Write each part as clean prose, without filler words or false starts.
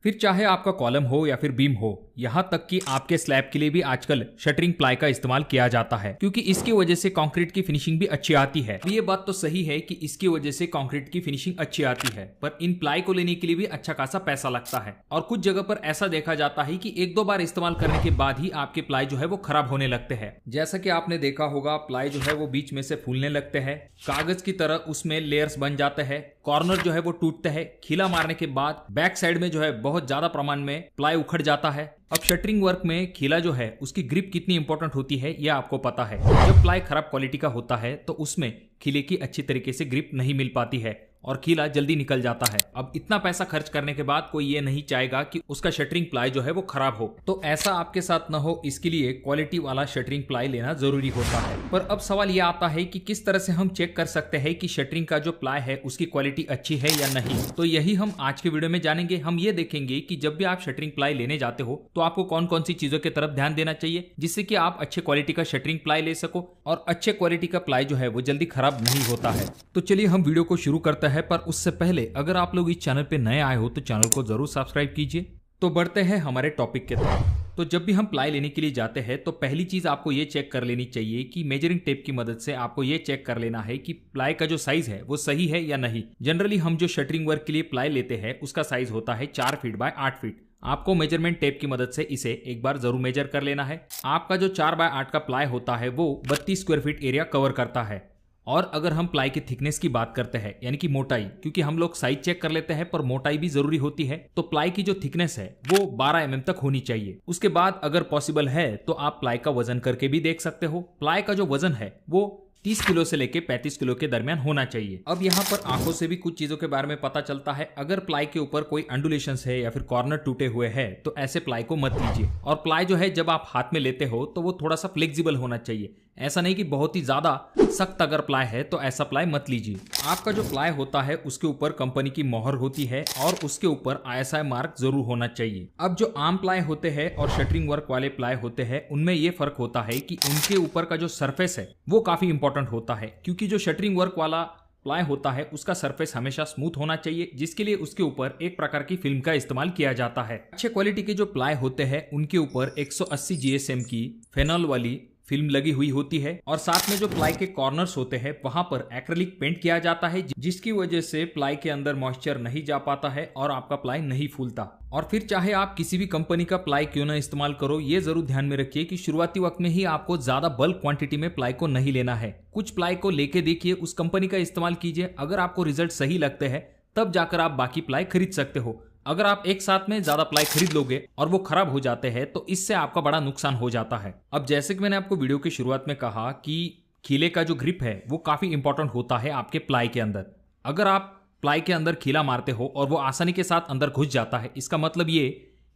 फिर चाहे आपका कॉलम हो या फिर बीम हो, यहाँ तक कि आपके स्लैब के लिए भी आजकल शटरिंग प्लाई का इस्तेमाल किया जाता है, क्योंकि इसकी वजह से कंक्रीट की फिनिशिंग भी अच्छी आती है। ये बात तो सही है कि इसकी वजह से कंक्रीट की फिनिशिंग अच्छी आती है, पर इन प्लाई को लेने के लिए भी अच्छा खासा पैसा लगता है। और कुछ जगह पर ऐसा देखा जाता है कि एक दो बार इस्तेमाल करने के बाद ही आपके प्लाई जो है वो खराब होने लगते हैं। जैसा कि आपने देखा होगा, प्लाई जो है वो बीच में से फूलने लगते हैं, कागज की तरह उसमें लेयर्स बन जाते हैं, कॉर्नर जो है वो टूटते हैं, खीला मारने के बाद बैक साइड में जो है बहुत ज्यादा प्रमाण में प्लाई उखड़ जाता है। अब शटरिंग वर्क में खीला जो है उसकी ग्रिप कितनी इंपॉर्टेंट होती है यह आपको पता है। जब प्लाई खराब क्वालिटी का होता है तो उसमें खीले की अच्छी तरीके से ग्रिप नहीं मिल पाती है और खीला जल्दी निकल जाता है। अब इतना पैसा खर्च करने के बाद कोई ये नहीं चाहेगा कि उसका शटरिंग प्लाई जो है वो खराब हो, तो ऐसा आपके साथ ना हो, इसके लिए क्वालिटी वाला शटरिंग प्लाई लेना जरूरी होता है। पर अब सवाल ये आता है कि किस तरह से हम चेक कर सकते हैं कि शटरिंग का जो प्लाई है उसकी क्वालिटी अच्छी है या नहीं। तो यही हम आज के वीडियो में जानेंगे। हम ये देखेंगे कि जब भी आप शटरिंग प्लाई लेने जाते हो तो आपको कौन कौन सी चीजों की तरफ ध्यान देना चाहिए, जिससे कि आप अच्छे क्वालिटी का शटरिंग प्लाई ले सको और अच्छे क्वालिटी का प्लाई जो है वो जल्दी खराब नहीं होता है। तो चलिए हम वीडियो को शुरू करते हैं, पर उससे पहले अगर आप लोग इस चैनल पे नए आए हो तो चैनल को जरूर सब्सक्राइब कीजिए। तो बढ़ते हैं हमारे टॉपिक के तरफ। तो जब भी हम प्लाई लेने के लिए जाते हैं तो पहली चीज आपको ये चेक कर लेनी चाहिए कि मेजरिंग टेप की मदद से आपको ये चेक कर लेना है कि प्लाई का जो साइज है वो सही है या नहीं। जनरली हम जो शटरिंग वर्क के लिए प्लाई लेते हैं उसका साइज होता है 4 फीट बाय 8 फीट। आपको मेजरमेंट टेप की मदद से इसे एक बार जरूर मेजर कर लेना है। आपका जो 4 बाय 8 का प्लाई होता है वो 32 स्क्वायर फीट एरिया कवर करता है। और अगर हम प्लाई की थिकनेस की बात करते हैं, यानी कि मोटाई, क्योंकि हम लोग साइज चेक कर लेते हैं पर मोटाई भी जरूरी होती है, तो प्लाई की जो थिकनेस है वो 12 mm तक होनी चाहिए। उसके बाद अगर पॉसिबल है तो आप प्लाई का वजन करके भी देख सकते हो। प्लाई का जो वजन है वो 30 किलो से लेके 35 किलो के दरमियान होना चाहिए। अब यहाँ पर आंखों से भी कुछ चीजों के बारे में पता चलता है। अगर प्लाई के ऊपर कोई अंडुलेशंस है या फिर कॉर्नर टूटे हुए हैं तो ऐसे प्लाई को मत लीजिए। और प्लाई जो है जब आप हाथ में लेते हो तो वो थोड़ा सा फ्लेक्सिबल होना चाहिए, ऐसा नहीं कि बहुत ही ज्यादा सख्त अगर प्लाई है तो ऐसा प्लाई मत लीजिए। आपका जो प्लाई होता है उसके ऊपर कंपनी की मोहर होती है और उसके ऊपर ISI मार्क जरूर होना चाहिए। अब जो आम प्लाई होते हैं और शटरिंग वर्क वाले प्लाई होते हैं उनमें ये फर्क होता है कि उनके ऊपर का जो सरफेस है वो काफी इंपॉर्टेंट होता है, क्योंकि जो शटरिंग वर्क वाला प्लाई होता है उसका सरफेस हमेशा स्मूथ होना चाहिए, जिसके लिए उसके ऊपर एक प्रकार की फिल्म का इस्तेमाल किया जाता है। अच्छे क्वालिटी के जो प्लाई होते हैं उनके ऊपर 180 GSM की फेनॉल वाली फिल्म लगी हुई होती है और साथ में जो प्लाई के कॉर्नर्स होते हैं वहां पर एक्रेलिक पेंट किया जाता है, जिसकी वजह से प्लाई के अंदर मॉइस्चर नहीं जा पाता है और आपका प्लाई नहीं फूलता। और फिर चाहे आप किसी भी कंपनी का प्लाई क्यों ना इस्तेमाल करो, ये जरूर ध्यान में रखिए कि शुरुआती वक्त में ही आपको ज्यादा बल्क क्वांटिटी में प्लाई को नहीं लेना है। कुछ प्लाई को लेके देखिए, उस कंपनी का इस्तेमाल कीजिए। अगर आपको रिजल्ट सही लगते हैं तब जाकर आप बाकी प्लाई खरीद सकते हो। अगर आप एक साथ में ज्यादा प्लाई खरीद लोगे और वो खराब हो जाते हैं तो इससे आपका बड़ा नुकसान हो जाता है। अब जैसे कि मैंने आपको वीडियो की शुरुआत में कहा कि खीले का जो ग्रिप है वो काफी इंपॉर्टेंट होता है आपके प्लाई के अंदर। अगर आप प्लाई के अंदर खीला मारते हो और वो आसानी के साथ अंदर घुस जाता है, इसका मतलब ये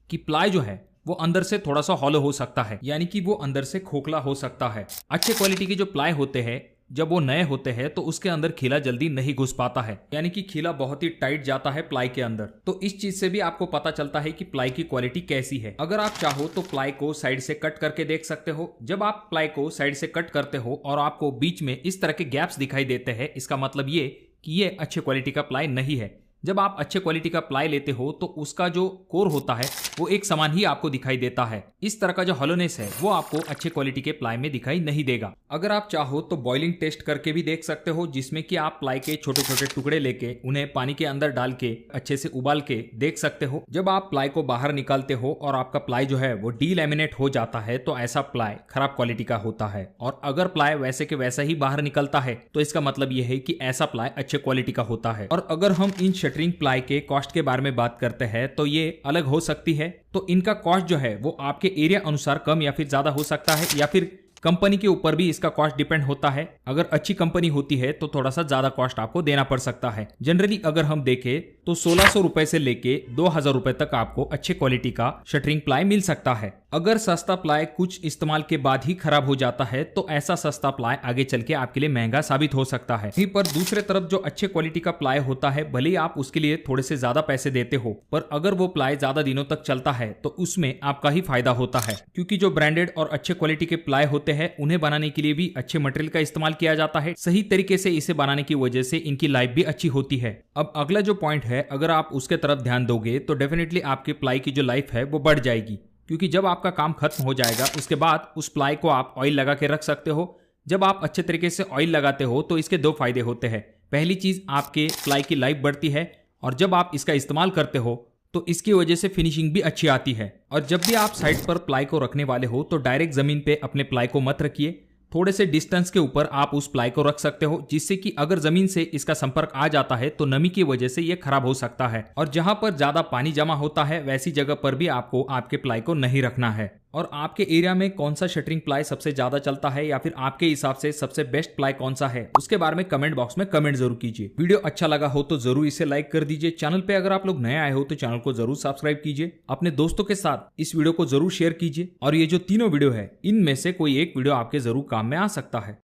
कि प्लाई जो है वो अंदर से थोड़ा सा हॉलो हो सकता है, यानी कि वो अंदर से खोखला हो सकता है। अच्छे क्वालिटी के जो प्लाई होते हैं जब वो नए होते हैं तो उसके अंदर खीला जल्दी नहीं घुस पाता है, यानी कि खीला बहुत ही टाइट जाता है प्लाई के अंदर। तो इस चीज से भी आपको पता चलता है कि प्लाई की क्वालिटी कैसी है। अगर आप चाहो तो प्लाई को साइड से कट करके देख सकते हो। जब आप प्लाई को साइड से कट करते हो और आपको बीच में इस तरह के गैप्स दिखाई देते हैं, इसका मतलब ये कि ये अच्छे क्वालिटी का प्लाई नहीं है। जब आप अच्छे क्वालिटी का प्लाई लेते हो तो उसका जो कोर होता है वो एक समान ही आपको दिखाई देता है। इस तरह का जो हॉलोनेस है वो आपको अच्छे क्वालिटी के प्लाई में दिखाई नहीं देगा। अगर आप चाहो तो बॉइलिंग टेस्ट करके भी देख सकते हो, जिसमें कि आप प्लाई के छोटे छोटे टुकड़े लेके उन्हें पानी के अंदर डाल के अच्छे से उबाल के देख सकते हो। जब आप प्लाई को बाहर निकालते हो और आपका प्लाई जो है वो डीलैमिनेट हो जाता है तो ऐसा प्लाई खराब क्वालिटी का होता है। और अगर प्लाई वैसे के वैसा ही बाहर निकलता है तो इसका मतलब यह है कि ऐसा प्लाई अच्छे क्वालिटी का होता है। और अगर हम इन शटरिंग प्लाई के कॉस्ट के बारे में बात करते हैं तो ये अलग हो सकती है। तो इनका कॉस्ट जो है वो आपके एरिया अनुसार कम या फिर ज्यादा हो सकता है, या फिर कंपनी के ऊपर भी इसका कॉस्ट डिपेंड होता है। अगर अच्छी कंपनी होती है तो थोड़ा सा ज्यादा कॉस्ट आपको देना पड़ सकता है। जनरली अगर हम देखें तो 1600 रुपए से लेके 2000 रुपए तक आपको अच्छे क्वालिटी का शटरिंग प्लाई मिल सकता है। अगर सस्ता प्लाई कुछ इस्तेमाल के बाद ही खराब हो जाता है तो ऐसा सस्ता प्लाई आगे चल के आपके लिए महंगा साबित हो सकता है। वहीं पर दूसरे तरफ जो अच्छे क्वालिटी का प्लाई होता है, भले ही आप उसके लिए थोड़े से ज्यादा पैसे देते हो, पर अगर वो प्लाई ज्यादा दिनों तक चलता है तो उसमें आपका ही फायदा होता है, क्योंकि जो ब्रांडेड और अच्छे क्वालिटी के प्लाई होते हैं उन्हें बनाने के लिए भी अच्छे मटेरियल का इस्तेमाल किया जाता है। सही तरीके से इसे बनाने की वजह से इनकी लाइफ भी अच्छी होती है। अब अगला जो पॉइंट है, अगर आप उसके तरफ ध्यान दोगे तो डेफिनेटली आपके प्लाई की जो लाइफ है वो बढ़ जाएगी, क्योंकि जब आपका काम खत्म हो जाएगा उसके बाद उस प्लाई को आप ऑयल लगा के रख सकते हो। जब आप अच्छे तरीके से ऑयल लगाते हो तो इसके दो फायदे होते हैं। पहली चीज, आपके प्लाई की लाइफ बढ़ती है, और जब आप इसका इस्तेमाल करते हो तो इसकी वजह से फिनिशिंग भी अच्छी आती है। और जब भी आप साइड पर प्लाई को रखने वाले हो तो डायरेक्ट जमीन पे अपने प्लाई को मत रखिए, थोड़े से डिस्टेंस के ऊपर आप उस प्लाई को रख सकते हो, जिससे कि अगर जमीन से इसका संपर्क आ जाता है तो नमी की वजह से ये खराब हो सकता है। और जहां पर ज्यादा पानी जमा होता है वैसी जगह पर भी आपको आपके प्लाई को नहीं रखना है। और आपके एरिया में कौन सा शटरिंग प्लाई सबसे ज्यादा चलता है, या फिर आपके हिसाब से सबसे बेस्ट प्लाई कौन सा है, उसके बारे में कमेंट बॉक्स में कमेंट जरूर कीजिए। वीडियो अच्छा लगा हो तो जरूर इसे लाइक कर दीजिए। चैनल पे अगर आप लोग नए आए हो तो चैनल को जरूर सब्सक्राइब कीजिए। अपने दोस्तों के साथ इस वीडियो को जरूर शेयर कीजिए। और ये जो तीनों वीडियो है, इनमें से कोई एक वीडियो आपके जरूर काम में आ सकता है।